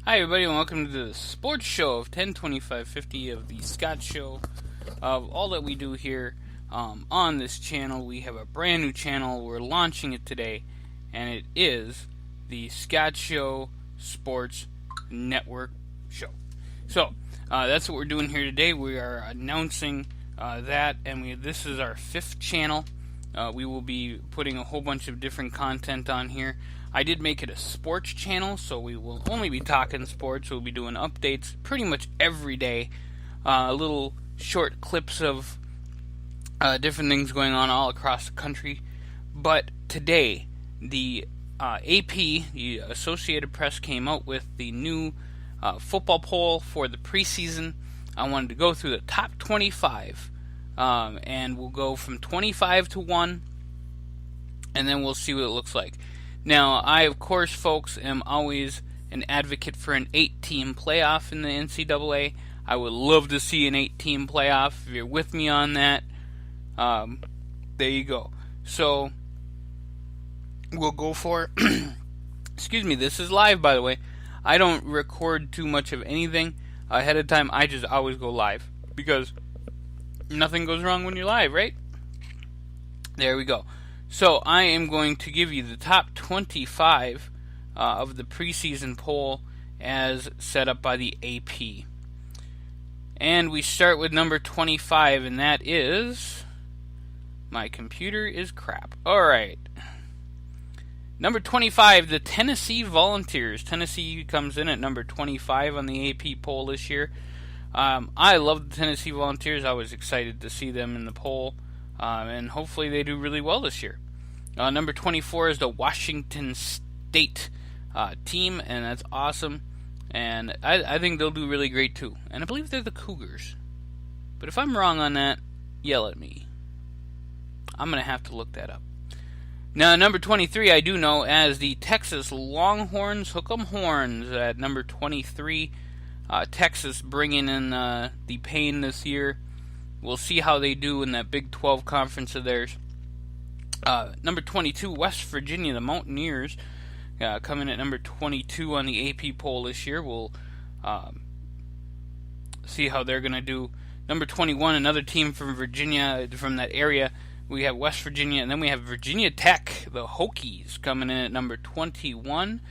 Hi everybody and welcome to the sports show of 102550 of the Scott Show. All that we do here on this channel, we have a brand new channel. We're launching it today, and it is the Scott Show Sports Network Show. So that's what we're doing here today. We are announcing that, and this is our 5th channel. We will be putting a whole bunch of different content on here. I did make it a sports channel, so we will only be talking sports. We'll be doing updates pretty much every day. Little short clips of different things going on all across the country. But today, the AP, the Associated Press, came out with the new football poll for the preseason. I wanted to go through the top 25, and we'll go from 25 to 1, and then we'll see what it looks like. Now, I, of course, folks, am always an advocate for an 8-team playoff in the NCAA. I would love to see an 8-team playoff. If you're with me on that, there you go. So, we'll go for excuse me, this is live, by the way. I don't record too much of anything ahead of time. I just always go live, because nothing goes wrong when you're live, right? There we go. So I am going to give you the top 25 of the preseason poll as set up by the AP. And we start with number 25, and that is... My computer is crap. Alright. Number 25, the Tennessee Volunteers. Tennessee comes in at number 25 on the AP poll this year. I love the Tennessee Volunteers. I was excited to see them in the poll. And hopefully they do really well this year. Number 24 is the Washington State team, and that's awesome. And I think they'll do really great too. And I believe they're the Cougars. But if I'm wrong on that, yell at me. I'm going to have to look that up. Now, number 23 I do know as the Texas Longhorns. Hook 'em horns at number 23. Texas bringing in the pain this year. We'll see how they do in that Big 12 conference of theirs. Number 22, West Virginia, the Mountaineers, coming at number 22 on the AP poll this year. We'll see how they're going to do. Number 21, another team from Virginia, from that area. We have West Virginia, and then we have Virginia Tech, the Hokies, coming in at number 21.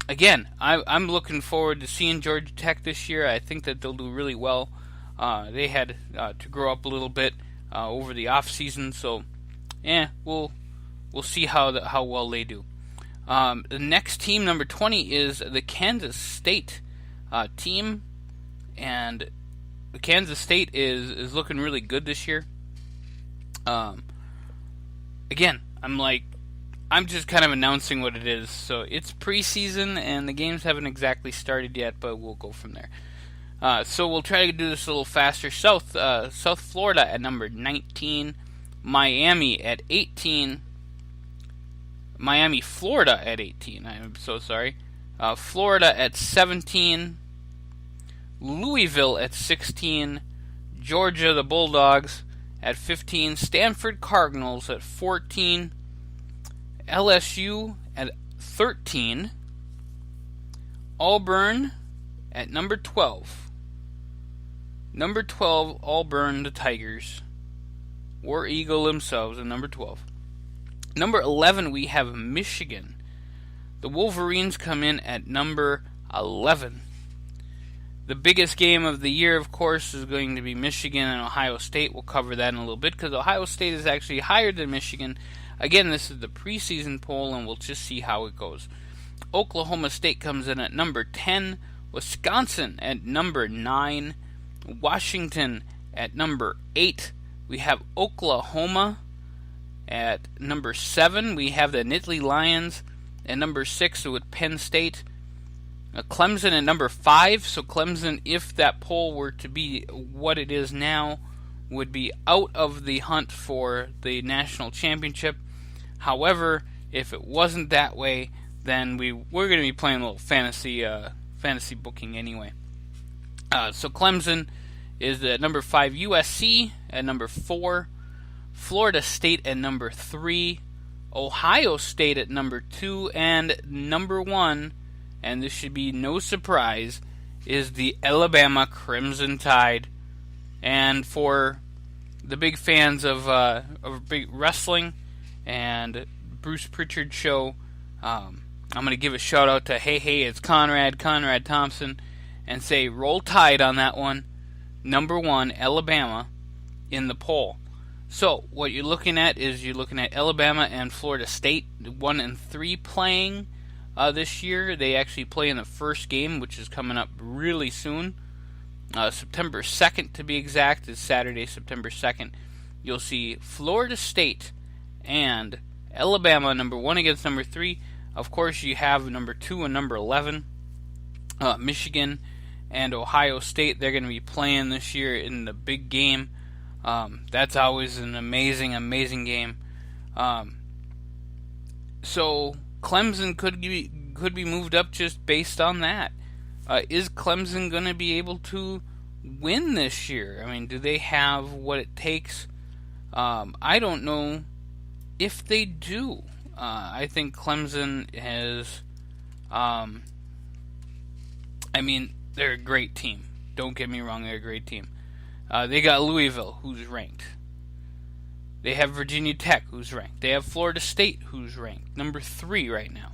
Again, I'm looking forward to seeing Georgia Tech this year. I think that they'll do really well. They had to grow up a little bit over the off season, so we'll see how well they do. The next team, number 20, is the Kansas State team, and the Kansas State is looking really good this year. Again, I'm just kind of announcing what it is. So it's preseason, and the games haven't exactly started yet, but we'll go from there. So we'll try to do this a little faster. South Florida at number 19. Miami at 18. Miami, Florida at 18. I'm so sorry. Florida at 17. Louisville at 16. Georgia, the Bulldogs, at 15. Stanford Cardinals at 14. LSU at 13. Auburn at number 12. Number 12, Auburn, the Tigers. War Eagle themselves at number 12. Number 11, we have Michigan. The Wolverines come in at number 11. The biggest game of the year, of course, is going to be Michigan and Ohio State. We'll cover that in a little bit, because Ohio State is actually higher than Michigan. Again, this is the preseason poll, and we'll just see how it goes. Oklahoma State comes in at number 10. Wisconsin at number 9. Washington at number 8. We have Oklahoma at number 7. We have the Nittany Lions at number 6 with Penn State. Clemson at number 5. So Clemson, if that poll were to be what it is now, would be out of the hunt for the national championship. However, if it wasn't that way, then we're going to be playing a little fantasy booking anyway. So Clemson is at number 5. USC at number 4. Florida State at number 3. Ohio State at number 2. And number 1 and this should be no surprise, is the Alabama Crimson Tide. And for the big fans of big wrestling and Bruce Pritchard show, I'm going to give a shout out to Hey, it's Conrad Thompson, and say roll Tide on that one. Number 1, Alabama in the poll. So what you're looking at is Alabama and Florida State, 1 and 3 playing this year. They actually play in the first game, which is coming up really soon. September 2nd, to be exact, is Saturday, September 2nd. You'll see Florida State and Alabama, number 1 against number 3. Of course, you have number 2 and number 11, Michigan and Ohio State. They're going to be playing this year in the big game. That's always an amazing game. So Clemson could be moved up just based on that. Is Clemson going to be able to win this year? I mean, do they have what it takes? I don't know if they do. I think Clemson has... they're a great team. Don't get me wrong, they're a great team. They got Louisville, who's ranked. They have Virginia Tech, who's ranked. They have Florida State, who's ranked number 3 right now.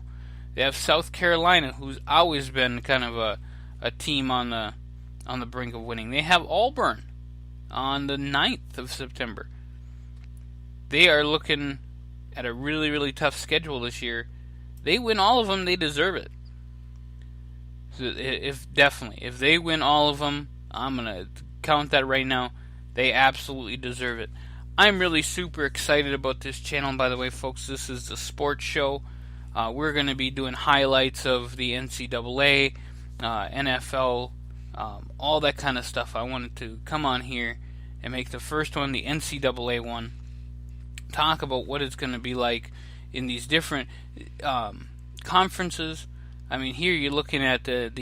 They have South Carolina, who's always been kind of a team on the brink of winning. They have Auburn on the 9th of September. They are looking at a really, really tough schedule this year. They win all of them, they deserve it. So if they win all of them, I'm gonna count that right now. They absolutely deserve it. I'm really super excited about this channel. By the way, folks, this is the sports show. We're going to be doing highlights of the NCAA, NFL, all that kind of stuff. I wanted to come on here and make the first one, the NCAA one, talk about what it's going to be like in these different conferences. I mean, here you're looking at the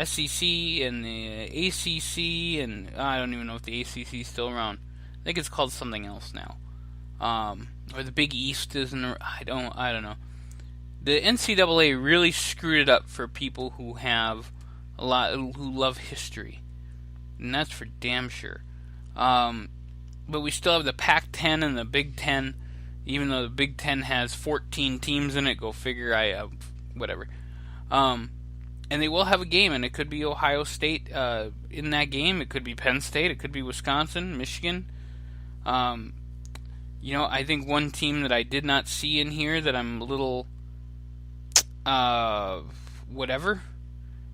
SEC and the ACC, and I don't even know if the ACC is still around. I think it's called something else now. Or the Big East isn't. I don't know. The NCAA really screwed it up for people who who love history, and that's for damn sure. But we still have the Pac-10 and the Big Ten, even though the Big Ten has 14 teams in it. Go figure. Whatever. And they will have a game, and it could be Ohio State in that game. It could be Penn State. It could be Wisconsin, Michigan. I think one team that I did not see in here that I'm a little whatever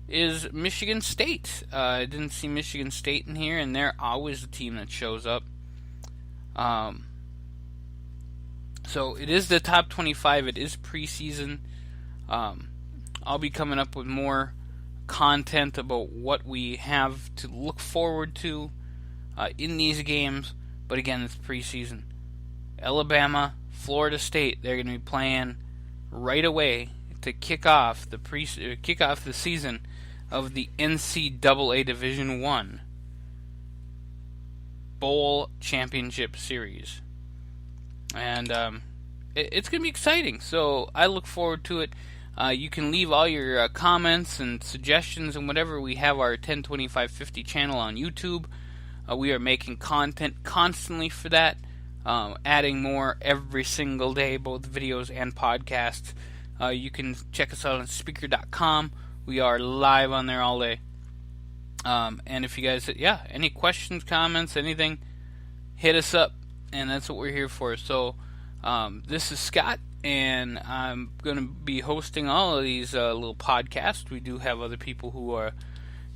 is Michigan State. I didn't see Michigan State in here, and they're always the team that shows up. So it is the top 25. It is preseason. I'll be coming up with more content about what we have to look forward to in these games. But again, it's preseason. Alabama, Florida State, they're going to be playing right away to kick off the season of the NCAA Division I Bowl Championship Series. And it's going to be exciting, so I look forward to it. You can leave all your comments and suggestions and whatever. We have our 102550 channel on YouTube. We are making content constantly for that, adding more every single day, both videos and podcasts. You can check us out on Speaker.com. We are live on there all day. And if you guys, any questions, comments, anything, hit us up, and that's what we're here for. So, this is Scott, and I'm going to be hosting all of these little podcasts. We do have other people who are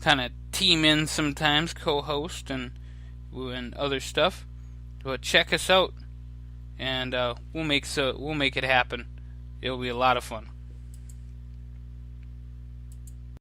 kind of team in sometimes, co-host and other stuff. But check us out, and we'll make it happen. It'll be a lot of fun.